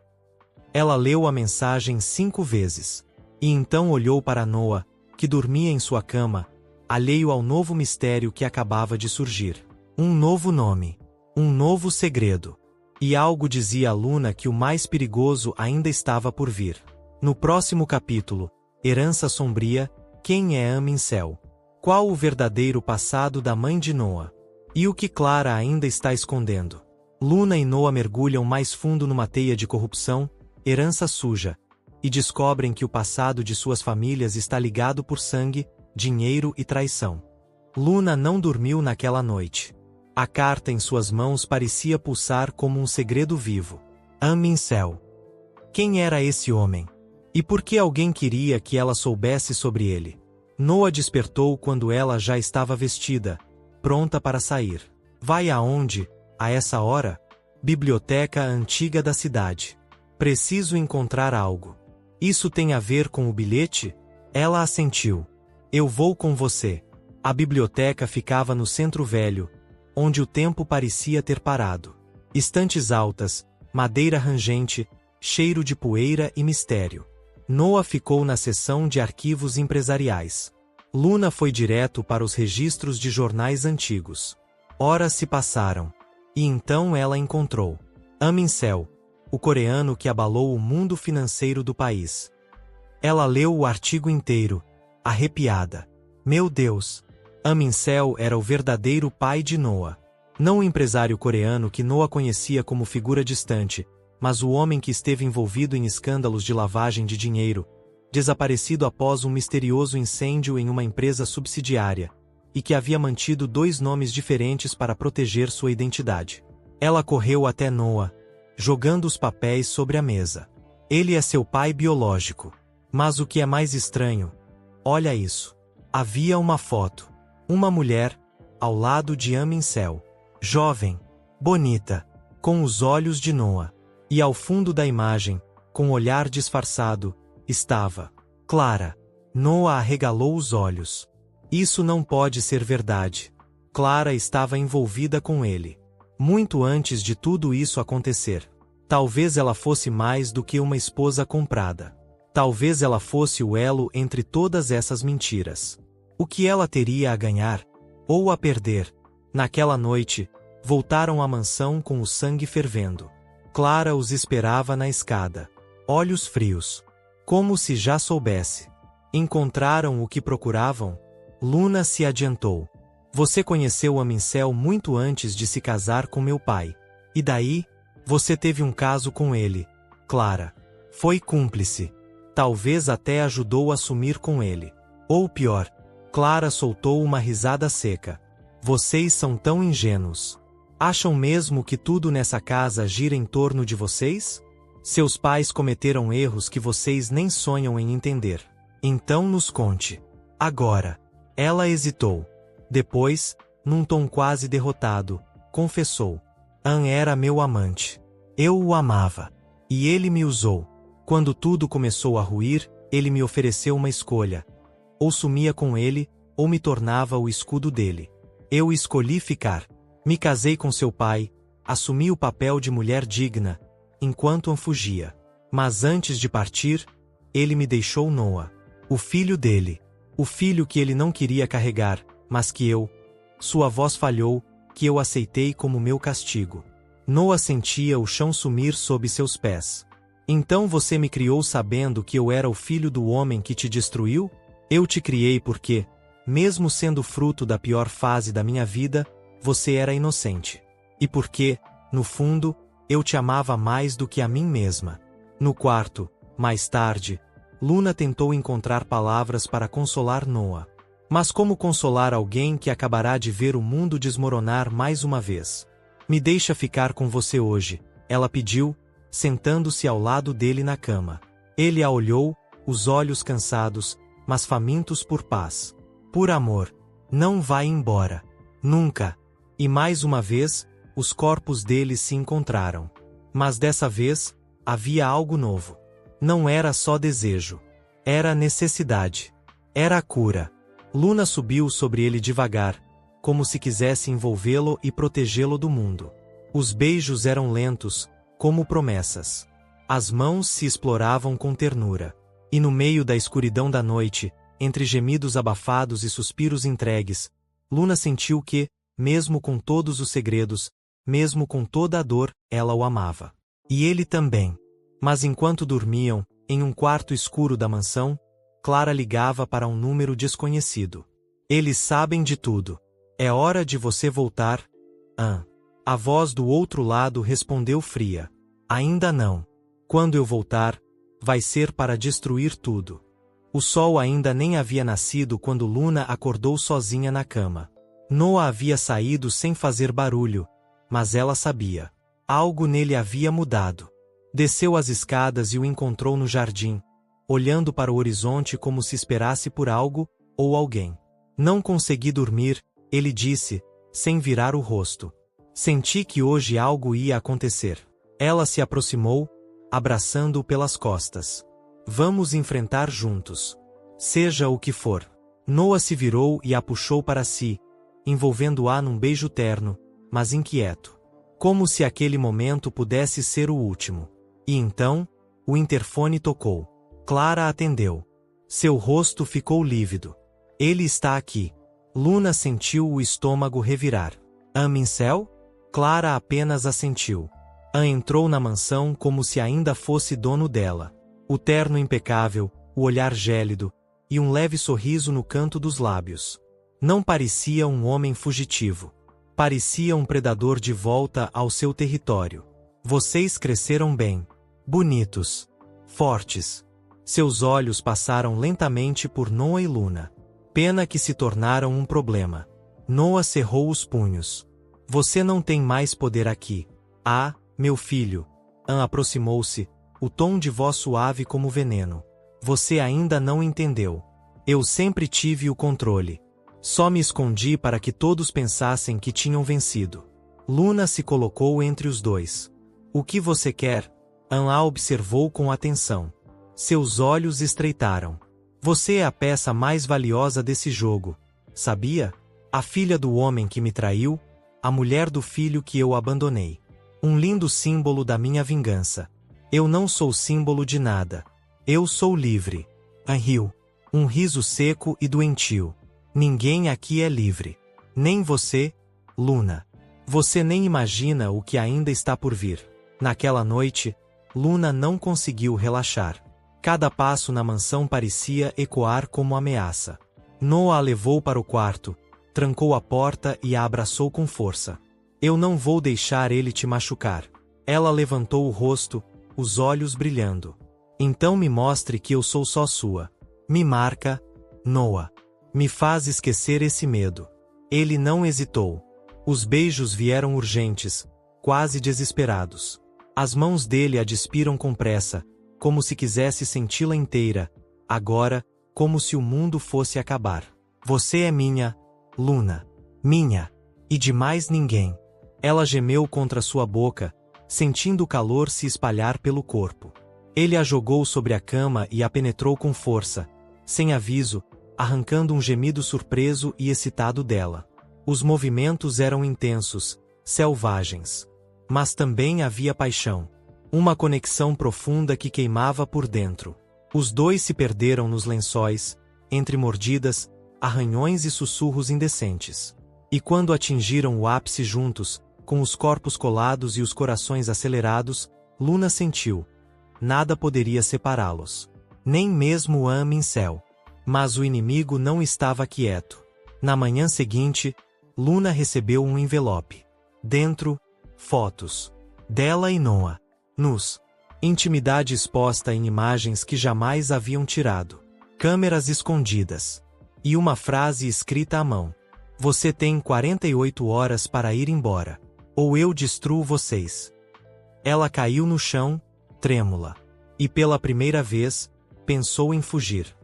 Ela leu a mensagem 5 vezes. E então olhou para Noah, que dormia em sua cama, alheio ao novo mistério que acabava de surgir. Um novo nome. Um novo segredo. E algo dizia a Luna que o mais perigoso ainda estava por vir. No próximo capítulo, Herança Sombria, quem é Amincel? Qual o verdadeiro passado da mãe de Noah? E o que Clara ainda está escondendo? Luna e Noah mergulham mais fundo numa teia de corrupção, herança suja, e descobrem que o passado de suas famílias está ligado por sangue, dinheiro e traição. Luna não dormiu naquela noite. A carta em suas mãos parecia pulsar como um segredo vivo. Amincel. Quem era esse homem? E por que alguém queria que ela soubesse sobre ele? Noah despertou quando ela já estava vestida, pronta para sair. Vai aonde, a essa hora? Biblioteca antiga da cidade. Preciso encontrar algo. Isso tem a ver com o bilhete? Ela assentiu. Eu vou com você. A biblioteca ficava no centro velho, onde o tempo parecia ter parado. Estantes altas, madeira rangente, cheiro de poeira e mistério. Noah ficou na seção de arquivos empresariais. Luna foi direto para os registros de jornais antigos. Horas se passaram. E então ela encontrou Amin Seo, o coreano que abalou o mundo financeiro do país. Ela leu o artigo inteiro, arrepiada. Meu Deus! Amin Seo era o verdadeiro pai de Noah. Não o empresário coreano que Noah conhecia como figura distante, mas o homem que esteve envolvido em escândalos de lavagem de dinheiro, desaparecido após um misterioso incêndio em uma empresa subsidiária, e que havia mantido 2 nomes diferentes para proteger sua identidade. Ela correu até Noah, jogando os papéis sobre a mesa. Ele é seu pai biológico. Mas o que é mais estranho? Olha isso. Havia uma foto. Uma mulher, ao lado de Amin Seo. Jovem, bonita, com os olhos de Noah. E ao fundo da imagem, com o olhar disfarçado, estava Clara. Noah arregalou os olhos. Isso não pode ser verdade. Clara estava envolvida com ele. Muito antes de tudo isso acontecer. Talvez ela fosse mais do que uma esposa comprada. Talvez ela fosse o elo entre todas essas mentiras. O que ela teria a ganhar? Ou a perder? Naquela noite, voltaram à mansão com o sangue fervendo. Clara os esperava na escada. Olhos frios. Como se já soubesse. Encontraram o que procuravam? Luna se adiantou. Você conheceu Amin Seo muito antes de se casar com meu pai. E daí? Você teve um caso com ele. Clara. Foi cúmplice. Talvez até ajudou a sumir com ele. Ou pior. Clara soltou uma risada seca. Vocês são tão ingênuos. Acham mesmo que tudo nessa casa gira em torno de vocês? Seus pais cometeram erros que vocês nem sonham em entender. Então nos conte. Agora. Ela hesitou. Depois, num tom quase derrotado, confessou. An era meu amante. Eu o amava. E ele me usou. Quando tudo começou a ruir, ele me ofereceu uma escolha. Ou sumia com ele, ou me tornava o escudo dele. Eu escolhi ficar. Me casei com seu pai, assumi o papel de mulher digna, enquanto An fugia. Mas antes de partir, ele me deixou Noah. O filho dele. O filho que ele não queria carregar, mas que eu, sua voz falhou, que eu aceitei como meu castigo. Noah sentia o chão sumir sob seus pés. Então você me criou sabendo que eu era o filho do homem que te destruiu? Eu te criei porque, mesmo sendo fruto da pior fase da minha vida, você era inocente. E porque, no fundo, eu te amava mais do que a mim mesma. No quarto, mais tarde, Luna tentou encontrar palavras para consolar Noah. Mas como consolar alguém que acabará de ver o mundo desmoronar mais uma vez? Me deixa ficar com você hoje, ela pediu, sentando-se ao lado dele na cama. Ele a olhou, os olhos cansados, mas famintos por paz. Por amor. Não vai embora. Nunca. E mais uma vez, os corpos deles se encontraram. Mas dessa vez, havia algo novo. Não era só desejo. Era necessidade. Era a cura. Luna subiu sobre ele devagar, como se quisesse envolvê-lo e protegê-lo do mundo. Os beijos eram lentos, como promessas. As mãos se exploravam com ternura. E no meio da escuridão da noite, entre gemidos abafados e suspiros entregues, Luna sentiu que, mesmo com todos os segredos, mesmo com toda a dor, ela o amava. E ele também. Mas enquanto dormiam, em um quarto escuro da mansão, Clara ligava para um número desconhecido. Eles sabem de tudo. É hora de você voltar, An. A voz do outro lado respondeu fria. Ainda não. Quando eu voltar, vai ser para destruir tudo. O sol ainda nem havia nascido quando Luna acordou sozinha na cama. Noah havia saído sem fazer barulho, mas ela sabia. Algo nele havia mudado. Desceu as escadas e o encontrou no jardim, olhando para o horizonte como se esperasse por algo ou alguém. Não consegui dormir, ele disse, sem virar o rosto. Senti que hoje algo ia acontecer. Ela se aproximou, abraçando-o pelas costas. Vamos enfrentar juntos. Seja o que for. Noah se virou e a puxou para si, envolvendo-a num beijo terno, mas inquieto. Como se aquele momento pudesse ser o último. E então, o interfone tocou. Clara atendeu. Seu rosto ficou lívido. Ele está aqui. Luna sentiu o estômago revirar. Amincel? Clara apenas assentiu. An entrou na mansão como se ainda fosse dono dela. O terno impecável, o olhar gélido, e um leve sorriso no canto dos lábios. Não parecia um homem fugitivo. Parecia um predador de volta ao seu território. Vocês cresceram bem. Bonitos. Fortes. Seus olhos passaram lentamente por Noah e Luna. Pena que se tornaram um problema. Noah cerrou os punhos. Você não tem mais poder aqui. Ah, meu filho. An aproximou-se, o tom de voz suave como veneno. Você ainda não entendeu. Eu sempre tive o controle. Só me escondi para que todos pensassem que tinham vencido. Luna se colocou entre os dois. O que você quer? An a observou com atenção. Seus olhos estreitaram. Você é a peça mais valiosa desse jogo. Sabia? A filha do homem que me traiu, a mulher do filho que eu abandonei. Um lindo símbolo da minha vingança. Eu não sou símbolo de nada. Eu sou livre. An riu. Um riso seco e doentio. Ninguém aqui é livre. Nem você, Luna. Você nem imagina o que ainda está por vir. Naquela noite, Luna não conseguiu relaxar. Cada passo na mansão parecia ecoar como ameaça. Noah a levou para o quarto, trancou a porta e a abraçou com força. Eu não vou deixar ele te machucar. Ela levantou o rosto, os olhos brilhando. Então me mostre que eu sou só sua. Me marca, Noah. Me faz esquecer esse medo. Ele não hesitou. Os beijos vieram urgentes, quase desesperados. As mãos dele a despiram com pressa, como se quisesse senti-la inteira, agora, como se o mundo fosse acabar. Você é minha, Luna. Minha. E de mais ninguém. Ela gemeu contra sua boca, sentindo o calor se espalhar pelo corpo. Ele a jogou sobre a cama e a penetrou com força, sem aviso, arrancando um gemido surpreso e excitado dela. Os movimentos eram intensos, selvagens. Mas também havia paixão. Uma conexão profunda que queimava por dentro. Os dois se perderam nos lençóis, entre mordidas, arranhões e sussurros indecentes. E quando atingiram o ápice juntos, com os corpos colados e os corações acelerados, Luna sentiu. Nada poderia separá-los. Nem mesmo Amincel. Mas o inimigo não estava quieto. Na manhã seguinte, Luna recebeu um envelope. Dentro, fotos. Dela e Noah. Nus. Intimidade exposta em imagens que jamais haviam tirado. Câmeras escondidas. E uma frase escrita à mão. Você tem 48 horas para ir embora. Ou eu destruo vocês. Ela caiu no chão, trêmula. E pela primeira vez, pensou em fugir.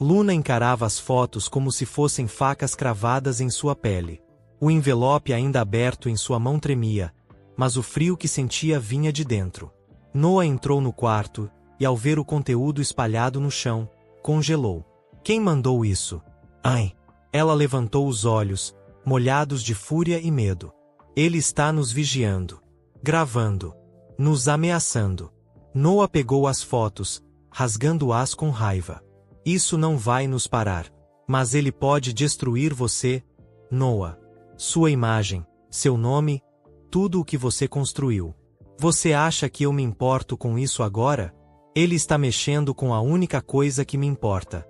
Luna encarava as fotos como se fossem facas cravadas em sua pele. O envelope ainda aberto em sua mão tremia, mas o frio que sentia vinha de dentro. Noah entrou no quarto, e ao ver o conteúdo espalhado no chão, congelou. Quem mandou isso? Ai! Ela levantou os olhos, molhados de fúria e medo. Ele está nos vigiando. Gravando. Nos ameaçando. Noah pegou as fotos, rasgando-as com raiva. Isso não vai nos parar. Mas ele pode destruir você, Noah. Sua imagem, seu nome, tudo o que você construiu. Você acha que eu me importo com isso agora? Ele está mexendo com a única coisa que me importa.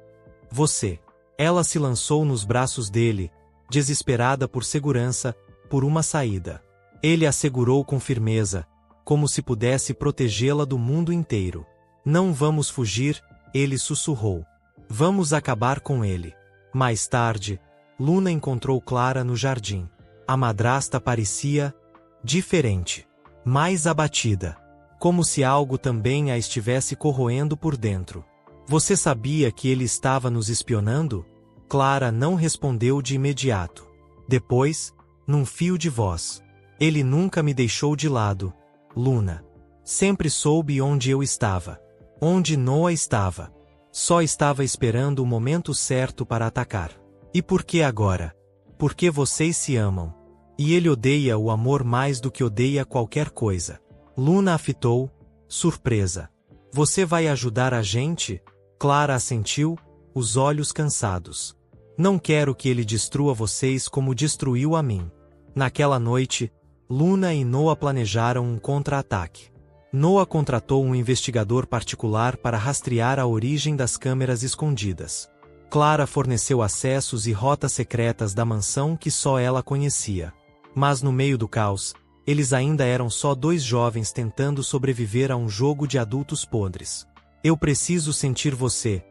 Você. Ela se lançou nos braços dele, desesperada por segurança, por uma saída. Ele a segurou com firmeza, como se pudesse protegê-la do mundo inteiro. Não vamos fugir, ele sussurrou. Vamos acabar com ele. Mais tarde, Luna encontrou Clara no jardim. A madrasta parecia diferente, mais abatida, como se algo também a estivesse corroendo por dentro. Você sabia que ele estava nos espionando? Clara não respondeu de imediato. Depois, num fio de voz: ele nunca me deixou de lado, Luna. Sempre soube onde eu estava. Onde Noah estava. Só estava esperando o momento certo para atacar. E por que agora? Porque vocês se amam. E ele odeia o amor mais do que odeia qualquer coisa. Luna a fitou, surpresa. Você vai ajudar a gente? Clara assentiu, os olhos cansados. Não quero que ele destrua vocês como destruiu a mim. Naquela noite, Luna e Noah planejaram um contra-ataque. Noah contratou um investigador particular para rastrear a origem das câmeras escondidas. Clara forneceu acessos e rotas secretas da mansão que só ela conhecia. Mas no meio do caos, eles ainda eram só dois jovens tentando sobreviver a um jogo de adultos podres. Eu preciso sentir você,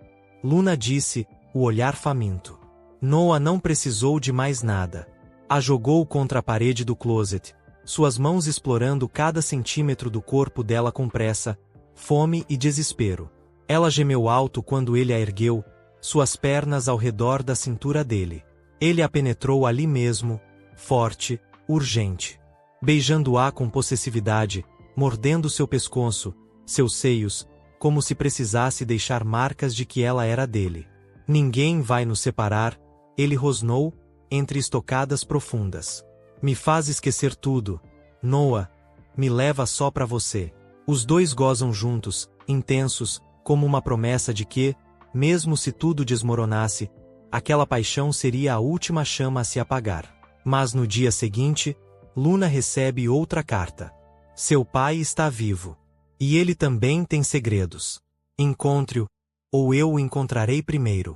Luna disse, o olhar faminto. Noah não precisou de mais nada. A jogou contra a parede do closet, suas mãos explorando cada centímetro do corpo dela com pressa, fome e desespero. Ela gemeu alto quando ele a ergueu, suas pernas ao redor da cintura dele. Ele a penetrou ali mesmo, forte, urgente. Beijando-a com possessividade, mordendo seu pescoço, seus seios, como se precisasse deixar marcas de que ela era dele. Ninguém vai nos separar, ele rosnou, entre estocadas profundas. Me faz esquecer tudo, Noah, me leva só pra você. Os dois gozam juntos, intensos, como uma promessa de que, mesmo se tudo desmoronasse, aquela paixão seria a última chama a se apagar. Mas no dia seguinte, Luna recebe outra carta. Seu pai está vivo. E ele também tem segredos. Encontre-o, ou eu o encontrarei primeiro.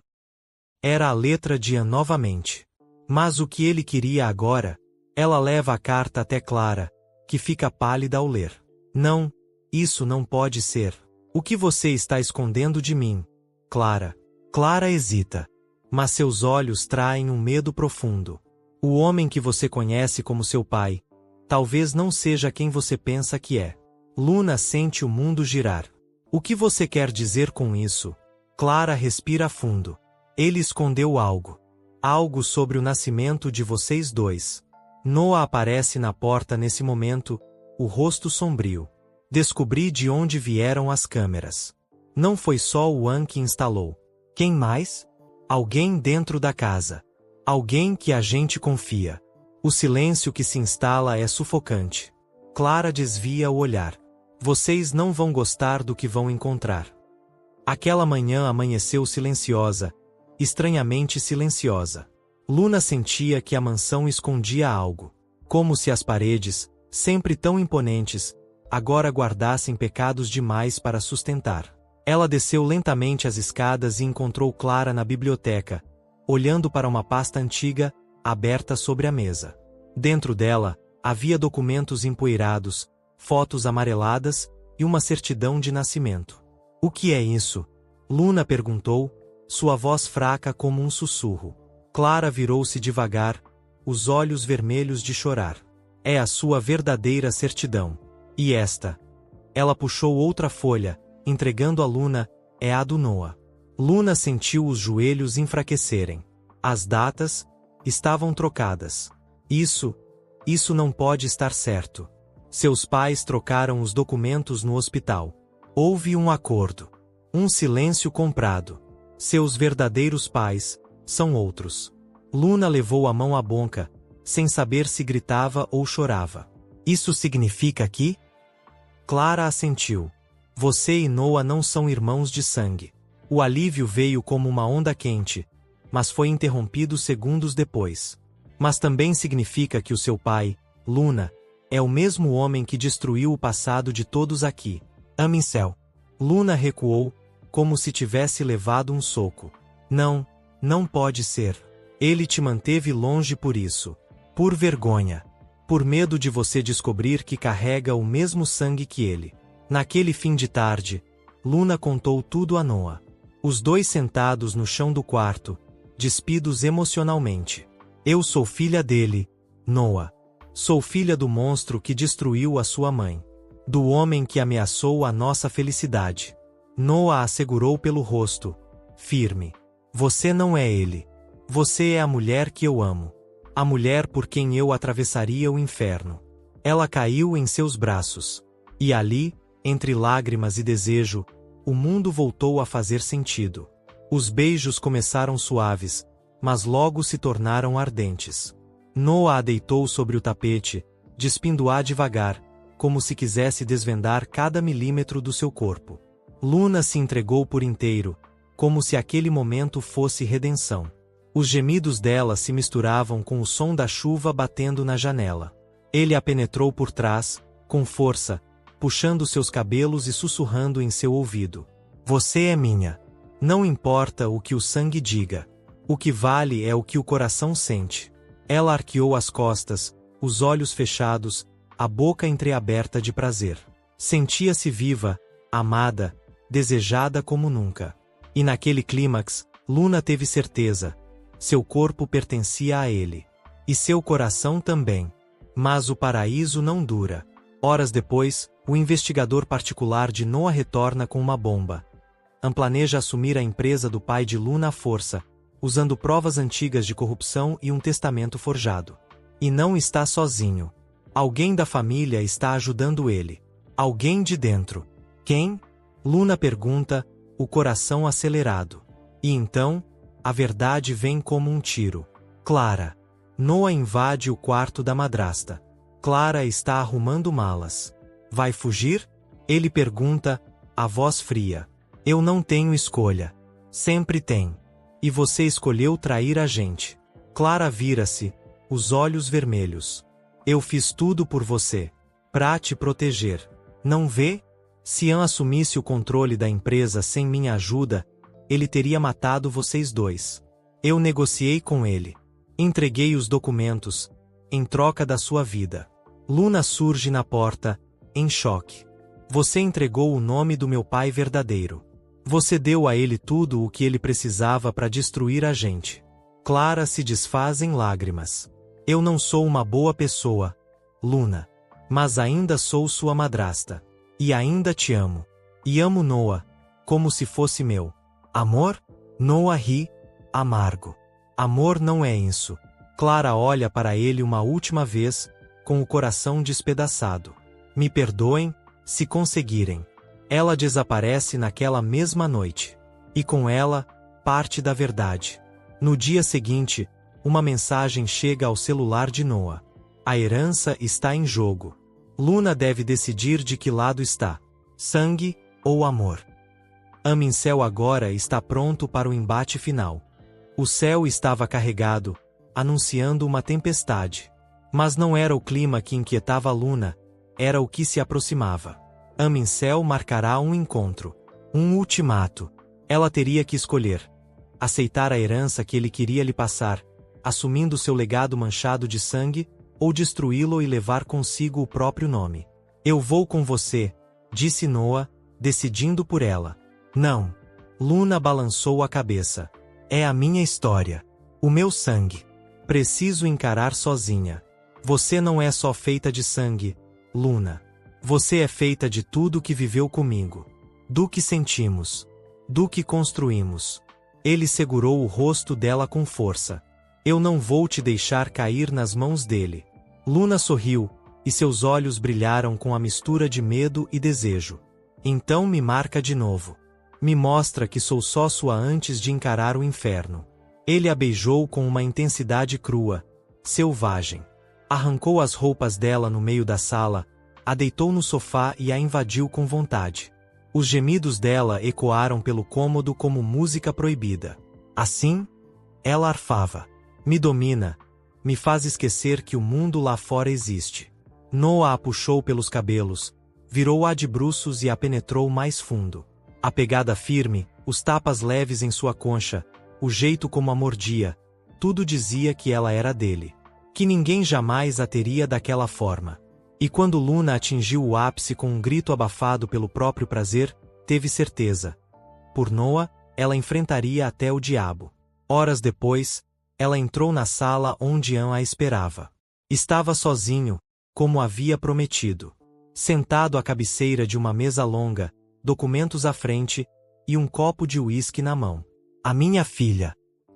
Era a letra de Ian novamente. Mas o que ele queria agora? Ela leva a carta até Clara, que fica pálida ao ler. Não, isso não pode ser. O que você está escondendo de mim, Clara? Clara hesita. Mas seus olhos traem um medo profundo. O homem que você conhece como seu pai, talvez não seja quem você pensa que é. Luna sente o mundo girar. O que você quer dizer com isso? Clara respira fundo. Ele escondeu algo. Algo sobre o nascimento de vocês dois. Noah aparece na porta nesse momento, o rosto sombrio. Descobri de onde vieram as câmeras. Não foi só o An que instalou. Quem mais? Alguém dentro da casa. Alguém que a gente confia. O silêncio que se instala é sufocante. Clara desvia o olhar. Vocês não vão gostar do que vão encontrar. Aquela manhã amanheceu silenciosa, estranhamente silenciosa. Luna sentia que a mansão escondia algo. Como se as paredes, sempre tão imponentes, agora guardassem pecados demais para sustentar. Ela desceu lentamente as escadas e encontrou Clara na biblioteca, olhando para uma pasta antiga, aberta sobre a mesa. Dentro dela, havia documentos empoeirados, fotos amareladas e uma certidão de nascimento. O que é isso? Luna perguntou, sua voz fraca como um sussurro. Clara virou-se devagar, os olhos vermelhos de chorar. É a sua verdadeira certidão. E esta? Ela puxou outra folha, entregando a Luna, é a do Noah. Luna sentiu os joelhos enfraquecerem. As datas estavam trocadas. Isso não pode estar certo. Seus pais trocaram os documentos no hospital. Houve um acordo. Um silêncio comprado. Seus verdadeiros pais são outros. Luna levou a mão à boca, sem saber se gritava ou chorava. Isso significa que? Clara assentiu. Você e Noah não são irmãos de sangue. O alívio veio como uma onda quente, mas foi interrompido segundos depois. Mas também significa que o seu pai, Luna, é o mesmo homem que destruiu o passado de todos aqui. Amincel. Luna recuou, como se tivesse levado um soco. Não, não pode ser. Ele te manteve longe por isso. Por vergonha. Por medo de você descobrir que carrega o mesmo sangue que ele. Naquele fim de tarde, Luna contou tudo a Noah. Os dois sentados no chão do quarto, despidos emocionalmente. Eu sou filha dele, Noah. Sou filha do monstro que destruiu a sua mãe. Do homem que ameaçou a nossa felicidade. Noah a segurou pelo rosto. Firme. Você não é ele. Você é a mulher que eu amo. A mulher por quem eu atravessaria o inferno. Ela caiu em seus braços. E ali, entre lágrimas e desejo, o mundo voltou a fazer sentido. Os beijos começaram suaves, mas logo se tornaram ardentes. Noah a deitou sobre o tapete, despindo-a devagar, como se quisesse desvendar cada milímetro do seu corpo. Luna se entregou por inteiro, como se aquele momento fosse redenção. Os gemidos dela se misturavam com o som da chuva batendo na janela. Ele a penetrou por trás, com força, puxando seus cabelos e sussurrando em seu ouvido. Você é minha. Não importa o que o sangue diga. O que vale é o que o coração sente. Ela arqueou as costas, os olhos fechados, a boca entreaberta de prazer. Sentia-se viva, amada, desejada como nunca. E naquele clímax, Luna teve certeza. Seu corpo pertencia a ele. E seu coração também. Mas o paraíso não dura. Horas depois, o investigador particular de Noah retorna com uma bomba. Planeja assumir a empresa do pai de Luna à força, usando provas antigas de corrupção e um testamento forjado. E não está sozinho. Alguém da família está ajudando ele. Alguém de dentro. Quem? Luna pergunta, o coração acelerado. E então, a verdade vem como um tiro. Clara. Noah invade o quarto da madrasta. Clara está arrumando malas. Vai fugir? Ele pergunta, a voz fria. Eu não tenho escolha. Sempre tem. E você escolheu trair a gente. Clara vira-se, os olhos vermelhos. Eu fiz tudo por você. Pra te proteger. Não vê? Se Ian assumisse o controle da empresa sem minha ajuda, ele teria matado vocês dois. Eu negociei com ele. Entreguei os documentos, em troca da sua vida. Luna surge na porta, em choque. Você entregou o nome do meu pai verdadeiro. Você deu a ele tudo o que ele precisava para destruir a gente. Clara se desfaz em lágrimas. Eu não sou uma boa pessoa, Luna. Mas ainda sou sua madrasta. E ainda te amo. E amo Noah, como se fosse meu. Amor? Noah ri, amargo. Amor não é isso. Clara olha para ele uma última vez, com o coração despedaçado. Me perdoem, se conseguirem. Ela desaparece naquela mesma noite. E com ela, parte da verdade. No dia seguinte, uma mensagem chega ao celular de Noah. A herança está em jogo. Luna deve decidir de que lado está. Sangue ou amor. Amincel agora está pronto para o embate final. O céu estava carregado, anunciando uma tempestade. Mas não era o clima que inquietava Luna, era o que se aproximava. Amincel marcará um encontro. Um ultimato. Ela teria que escolher. Aceitar a herança que ele queria lhe passar, assumindo seu legado manchado de sangue, ou destruí-lo e levar consigo o próprio nome. Eu vou com você, disse Noah, decidindo por ela. Não. Luna balançou a cabeça. É a minha história. O meu sangue. Preciso encarar sozinha. Você não é só feita de sangue, Luna. Você é feita de tudo que viveu comigo. Do que sentimos. Do que construímos. Ele segurou o rosto dela com força. Eu não vou te deixar cair nas mãos dele. Luna sorriu, e seus olhos brilharam com a mistura de medo e desejo. Então me marca de novo. Me mostra que sou só sua antes de encarar o inferno. Ele a beijou com uma intensidade crua, selvagem. Arrancou as roupas dela no meio da sala, a deitou no sofá e a invadiu com vontade. Os gemidos dela ecoaram pelo cômodo como música proibida. Assim, ela arfava. Me domina, me faz esquecer que o mundo lá fora existe. Noah a puxou pelos cabelos, virou-a de bruços e a penetrou mais fundo. A pegada firme, os tapas leves em sua concha, o jeito como a mordia, tudo dizia que ela era dele. Que ninguém jamais a teria daquela forma. E quando Luna atingiu o ápice com um grito abafado pelo próprio prazer, teve certeza. Por Noah, ela enfrentaria até o diabo. Horas depois, ela entrou na sala onde Ian a esperava. Estava sozinho, como havia prometido. Sentado à cabeceira de uma mesa longa, documentos à frente, e um copo de uísque na mão. A minha filha.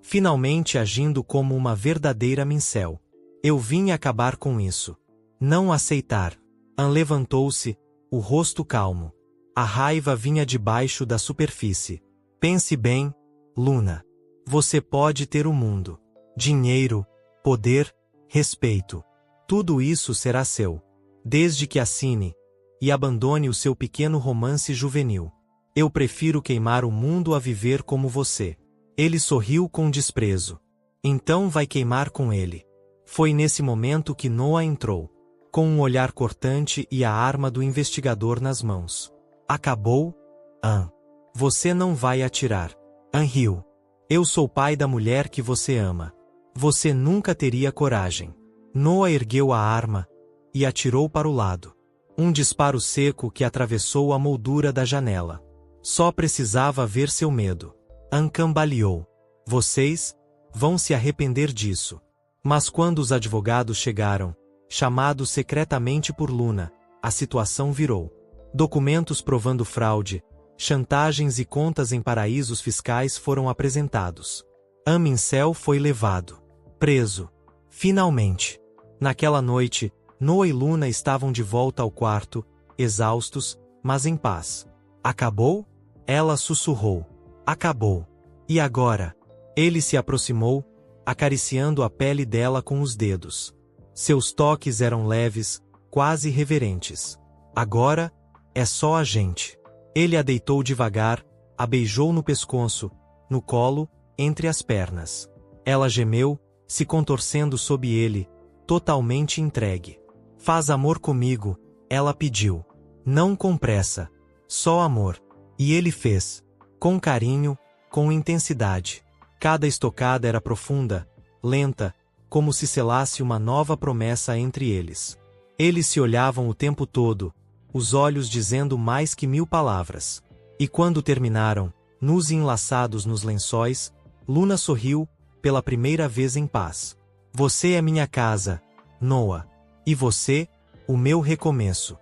finalmente agindo como uma verdadeira Mincel. Eu vim acabar com isso. Não aceitar. An levantou-se, o rosto calmo. A raiva vinha debaixo da superfície. Pense bem, Luna. Você pode ter o mundo. Dinheiro, poder, respeito. Tudo isso será seu. Desde que assine e abandone o seu pequeno romance juvenil. Eu prefiro queimar o mundo a viver como você. Ele sorriu com desprezo. Então vai queimar com ele. Foi nesse momento que Noah entrou, com um olhar cortante e a arma do investigador nas mãos. Acabou? An. Você não vai atirar. An riu. Eu sou pai da mulher que você ama. Você nunca teria coragem. Noah ergueu a arma e atirou para o lado. Um disparo seco que atravessou a moldura da janela. Só precisava ver seu medo. An cambaleou. Vocês vão se arrepender disso. Mas quando os advogados chegaram, chamados secretamente por Luna, a situação virou. Documentos provando fraude, chantagens e contas em paraísos fiscais foram apresentados. An Mincel foi levado. Preso. Finalmente. Naquela noite, Noah e Luna estavam de volta ao quarto, exaustos, mas em paz. Acabou? Ela sussurrou. Acabou. E agora? Ele se aproximou, acariciando a pele dela com os dedos. Seus toques eram leves, quase reverentes. Agora, é só a gente. Ele a deitou devagar, a beijou no pescoço, no colo, entre as pernas. Ela gemeu, se contorcendo sob ele, totalmente entregue. Faz amor comigo, ela pediu. Não com pressa. Só amor. E ele fez. Com carinho, com intensidade. Cada estocada era profunda, lenta, como se selasse uma nova promessa entre eles. Eles se olhavam o tempo todo, os olhos dizendo mais que 1000 palavras. E quando terminaram, nus e enlaçados nos lençóis, Luna sorriu, pela primeira vez em paz. Você é minha casa, Noah. E você, o meu recomeço.